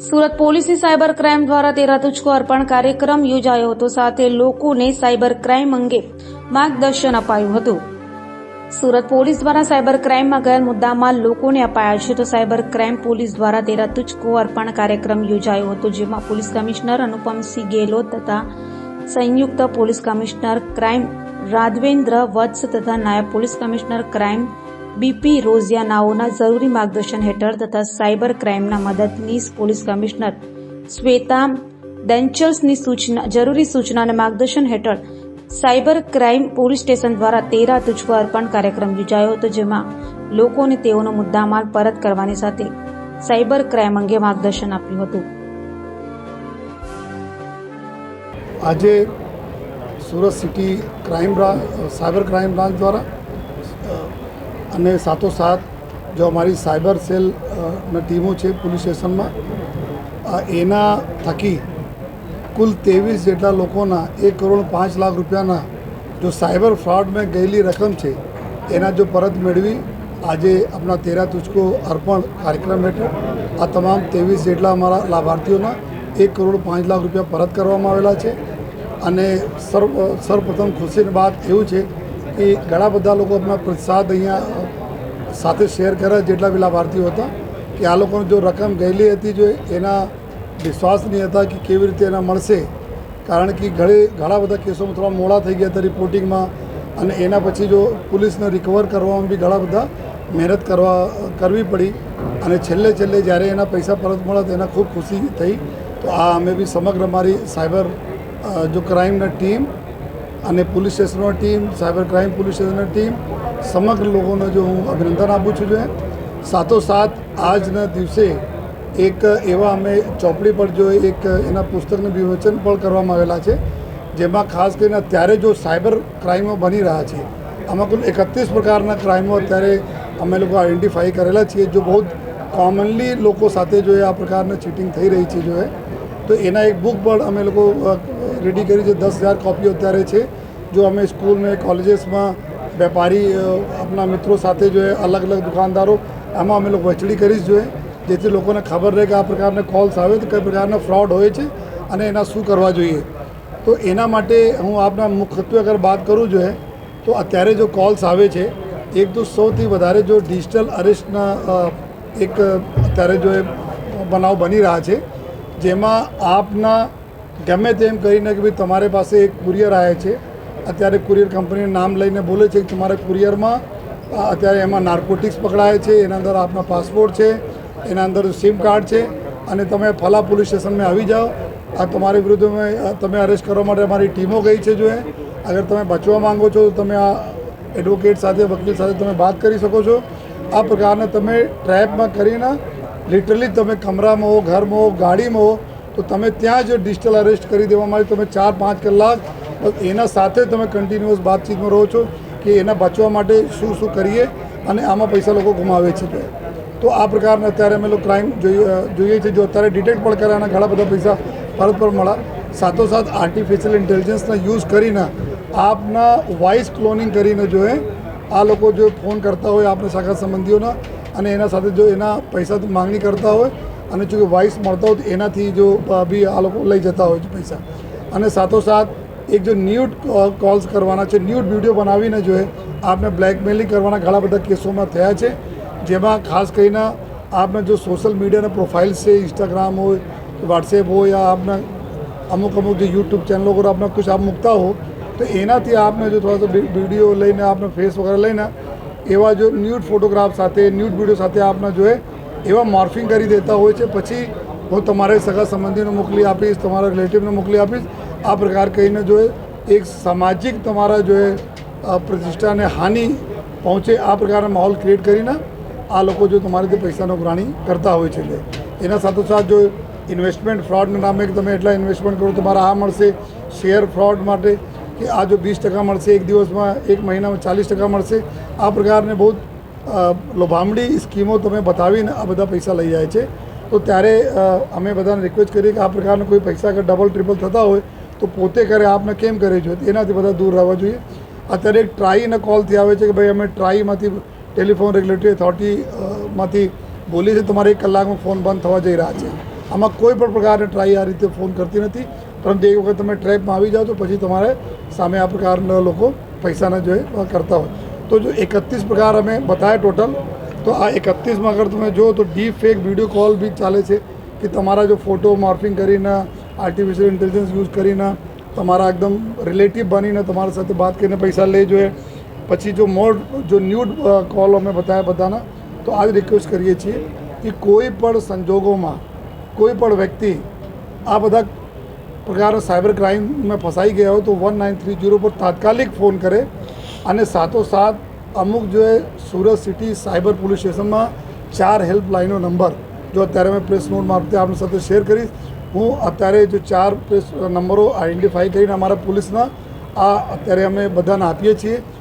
સુરત પોલીસની cyber crime દ્વારા તેરા તુજકો અર્પણ કાર્યક્રમ યોજાયો હતો, સાથે લોકોને સાયબર ક્રાઇમ અંગે માર્ગદર્શન અપાયું હતું। સુરત પોલીસ દ્વારા સાયબર ક્રાઇમમાં ગયેલ મુદ્દામાં લોકોને અપાયા છે, તો સાયબર ક્રાઇમ પોલીસ દ્વારા તેરા તુજકો અર્પણ કાર્યક્રમ યોજાયો હતો, જેમાં પોલીસ કમિશનર અનુપમસિંહ ગેહલોત તથા સંયુક્ત પોલીસ કમિશનર ક્રાઇમ રાઘવેન્દ્ર વત્સ તથા નાયબ પોલીસ કમિશનર ક્રાઇમ બીપી રોઝિયાનાઓના જરૂરી માર્ગદર્શન હેઠળ તથા સાયબર ક્રાઇમના મદદનીશ પોલીસ કમિશનર શ્વેતા ડેન્ચલ્સની જરૂરી સૂચના અને માર્ગદર્શન હેઠળ સાયબર ક્રાઇમ પોલીસ સ્ટેશન દ્વારા તેરા તુજકો અર્પણ કાર્યક્રમ યોજાયો હતો, જેમાં લોકોને તેઓનો મુદ્દામાલ પરત કરવાની સાથે સાયબર ક્રાઇમ અંગે માર્ગદર્શન આપ્યું હતું। આજે Surat city crime branch cyber crime branch द्वारा અને સાથોસાથ જો અમારી સાયબર સેલ ના ટીમો છે પોલીસ સ્ટેશનમાં, એના થકી કુલ 23 જેટલા લોકોના 1,05,00,000 રૂપિયાના જો સાયબર ફ્રોડમાં ગયેલી રકમ છે એના જો પરત મેળવી આજે આપણા તેરા તુજકો અર્પણ કાર્યક્રમ હેઠળ આ તમામ 23 જેટલા અમારા લાભાર્થીઓના 1,05,00,000 રૂપિયા પરત કરવામાં આવેલા છે। અને સર્વપ્રથમ ખુશીની વાત એવું છે કે ઘણા બધા લોકો આપણા પ્રતિસાદ અહીંયા સાથે શેર કર્યા, જેટલા બી લાભાર્થીઓ હતા, કે આ લોકોને જો રકમ ગયેલી હતી જો એના વિશ્વાસ નહીં હતા કે કેવી રીતે એના મળશે, કારણ કે ઘણા બધા કેસોમાં થોડા મોડા થઈ ગયા હતા રિપોર્ટિંગમાં, અને એના પછી જો પોલીસને રિકવર કરવામાં બી ઘણા બધા મહેનત કરવી પડી, અને છેલ્લે જ્યારે એના પૈસા પરત મળ્યા તો એના ખૂબ ખુશી થઈ। તો આ અમે બી સમગ્ર અમારી સાયબર जो क्राइमना टीम અને પોલીસ સ્ટેશનની ટીમ, સાયબર ક્રાઇમ પોલીસ સ્ટેશનની ટીમ, સમગ્ર લોકોને જો હું અભિનંદન આપું છું। જો સાથોસાથ આજના દિવસે એક એવા અમે ચોપડી પર જો એક એના પુસ્તકનું વિવેચન પણ કરવામાં આવેલા છે, જેમાં ખાસ કરીને અત્યારે જો સાયબર ક્રાઇમો બની રહ્યા છે, આમાં કુલ 31 પ્રકારના ક્રાઇમો અત્યારે અમે લોકો આઈડેન્ટિફાઈ કરેલા છીએ, જો બહુ કોમનલી લોકો સાથે જો આ પ્રકારની ચીટિંગ થઈ રહી છે જો તો એના એક બુક પણ અમે લોકો રેડી કરી છે। 10,000 કોપીઓ અત્યારે છે, જો અમે સ્કૂલમાં કોલેજીસમાં વેપારી આપણા મિત્રો સાથે જો અલગ અલગ દુકાનદારો આમાં અમે લોકો વહેંચણી કરી જોઈએ, જેથી લોકોને ખબર રહે કે આ પ્રકારના કોલ્સ આવે તો કઈ પ્રકારના ફ્રોડ હોય છે અને એના શું કરવા જોઈએ। તો એના માટે હું આપના મુખ્યત્વે અગર વાત કરું જોઈએ તો અત્યારે જો કોલ્સ આવે છે, એક તો સૌથી વધારે જો ડિજિટલ અરેસ્ટના એક અત્યારે જો બનાવ બની રહ્યા છે, જેમાં આપના ગમે તેમ કરીને કે ભાઈ તમારી પાસે એક કુરિયર આવે છે, અત્યારે કુરિયર કંપનીનું નામ લઈને બોલે છે કે તમારા કુરિયરમાં અત્યારે એમાં નાર્કોટિક્સ પકડાય છે, એના અંદર આપના પાસપોર્ટ છે, એના અંદર સિમ કાર્ડ છે, અને તમે ફલા પોલીસ સ્ટેશનમાં આવી જાઓ, આ તમારી વિરુદ્ધમાં તમે અરેસ્ટ કરવા માટે અમારી ટીમો ગઈ છે। જો અગર તમે બચવા માંગો છો તો તમે આ એડવોકેટ સાથે, વકીલ સાથે તમે વાત કરી શકો છો। આ પ્રકારના તમે ટ્રેપમાં કરીને લિટરલી તમે કમરામાં હો, ઘરમાં હો, ગાડીમાં હો, તો તમે ત્યાં જ ડિજિટલ અરેસ્ટ કરી દેવામાં આવે, તમે 4-5 કલાક એના સાથે તમે કન્ટિન્યુઅસ બાતચીતમાં રહો છો કે એના બચવા માટે શું કરીએ, અને આમાં પૈસા લોકો ગુમાવે છે। તો આ પ્રકારના અત્યારે અમે લોકો ક્રાઇમ જોઈએ છે, જો અત્યારે ડિટેક્ટ પણ કર્યા અને ઘણા બધા પૈસા પરત પણ મળ્યા। સાથોસાથ આર્ટિફિશિયલ ઇન્ટેલિજન્સના યુઝ કરીને આપના વોઇસ ક્લોનિંગ કરીને જો આ લોકો જો ફોન કરતા હોય આપણા સગા સંબંધીઓના, અને એના સાથે જો એના પૈસા માંગણી કરતા હોય, અને જો વોઇસ મળતા હોય તો એનાથી જો બી આ લોકો લઈ જતા હોય છે પૈસા। અને સાથોસાથ એક જો ન્યૂડ કોલ્સ કરવાના છે, ન્યૂડ વિડીયો બનાવીને જો આપને બ્લેકમેલિંગ કરવાના ઘણા બધા કેસોમાં થયા છે, જેમાં ખાસ કરીને આપને જો સોશિયલ મીડિયાના પ્રોફાઇલ્સ છે, ઇન્સ્ટાગ્રામ હોય, વોટ્સએપ હોય, યા આપના અમુક જે યુટ્યુબ ચેનલો પર આપને કુછ આપ મૂકતા હો, તો એનાથી આપને જો થોડા વિડીયો લઈને આપને ફેસ વગેરે લઈને એવા જો ન્યૂડ ફોટોગ્રાફ સાથે, ન્યૂડ વિડીયો સાથે આપને જો એવા મોર્ફિંગ કરી દેતા હોય છે, પછી હું તમારે સગા સંબંધીને મોકલી આપીશ, તમારા રિલેટિવને મોકલી આપીશ, આ પ્રકાર કહીને જો એક સામાજિક તમારા જો પ્રતિષ્ઠાને હાનિ પહોંચે આ પ્રકારના માહોલ ક્રિએટ કરીને આ લોકો જો તમારી પૈસાનો ઉઘરાણી કરતા હોય છે। એના સાથોસાથ જો ઇન્વેસ્ટમેન્ટ ફ્રોડના નામે તમે એટલા ઇન્વેસ્ટમેન્ટ કરો તમારા આ મળશે, શેર ફ્રોડ માટે કે આ જો 20% મળશે, એક દિવસમાં, એક મહિનામાં 40% મળશે, આ પ્રકારને બહુ લોભામણી સ્કીમો તમે બતાવીને આ બધા પૈસા લઈ જાય છે। તો ત્યારે અમે બધાને રિક્વેસ્ટ કરીએ કે આ પ્રકારના કોઈ પૈસા અગર ડબલ ટ્રિપલ થતા હોય તો પોતે કરે, આપને કેમ કરે છે, એનાથી બધા દૂર રહેવા જોઈએ। અત્યારે એક ટ્રાઈના કોલથી આવે છે કે ભાઈ અમે ટ્રાઈમાંથી ટેલિફોન રેગ્યુલેટરી ઓથોરિટીમાંથી બોલીએ છીએ તમારે 1 કલાકમાં ફોન બંધ થવા જઈ રહ્યા છે। આમાં કોઈ પણ પ્રકારની ટ્રાય આ રીતે ફોન કરતી નથી, પરંતુ એક વખત તમે ટ્રેપમાં આવી જાઓ તો પછી તમારે સામે આ પ્રકારના લોકો પૈસાના જોઈએ કરતા હોય. તો જો 31 પ્રકાર અમે બતાવ્યા ટોટલ, તો આ 31માં અગર તમે જુઓ તો ડીપ ફેક વિડીયો કોલ બી ચાલે છે કે તમારા જો ફોટો મોર્ફિંગ કરીને આર્ટિફિશિયલ ઇન્ટેલિજન્સ યુઝ કરીને તમારા એકદમ રિલેટિવ બનીને તમારા સાથે વાત કરીને પૈસા લઈ જોઈએ. પછી જો ન્યૂડ કોલ અમે બતાવ્યા બધાના, તો આ જ રિક્વેસ્ટ કરીએ છીએ કે કોઈ પણ સંજોગોમાં કોઈ પણ વ્યક્તિ આ બધા પ્રકારના સાયબર ક્રાઇમમાં ફસાઈ ગયા હોય તો 1930 પર તાત્કાલિક ફોન કરે. અને સાથોસાથ અમુક જો સુરત સિટી સાયબર પોલીસ સ્ટેશનમાં 4 હેલ્પલાઇનનો નંબર જો અત્યારે મેં પ્રેસ નોટ મારફતે આપણી સાથે શેર કરીશ. હું અત્યારે જો 4 પ્રેસ નંબરો આઈડેન્ટિફાઈ કરીને અમારા પોલીસના આ અત્યારે અમે બધાને આપીએ છીએ.